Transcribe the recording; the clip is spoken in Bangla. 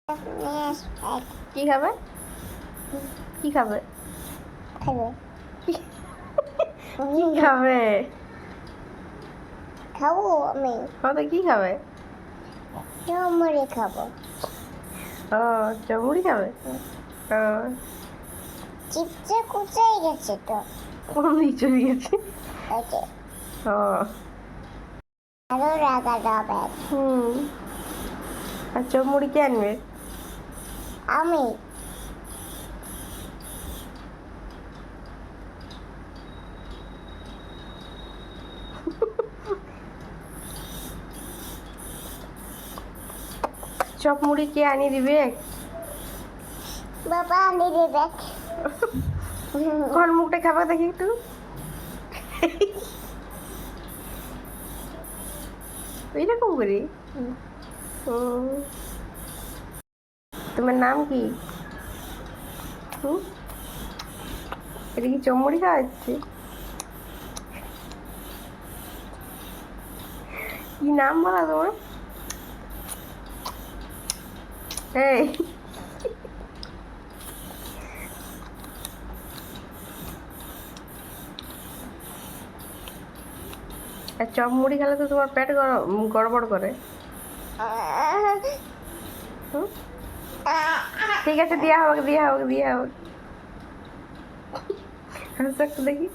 কি খাবে? কি খাবে? কি খাবে? খাবো আমি কত কি খাবে? চমড়ে খাবো। ও চমুড়ি খাবে? ও চিপসে কোথায় গেছে তো? কোন দিকে চলে গেছে? ওই যে ও আরো রাগা যাবে। আর চমুড়ি কে আনবে? আমি চপ মুড়ি কে আনি দিবে? বাবা আনি দেবে। কোন মুখটা খাবে দেখি একটু। এইরকম করি। তোমার নাম কি? এটা কি চমড়ি খাওয়াচ্ছে? কি নাম বলা তোমার? এই আর চপ মুড়ি খেলে তো তোমার পেট গড়বড় করে। ঠিক আছে, দিয়া হবে দিয়া হবে দিয়া হবে। হাসো একটু দেখি।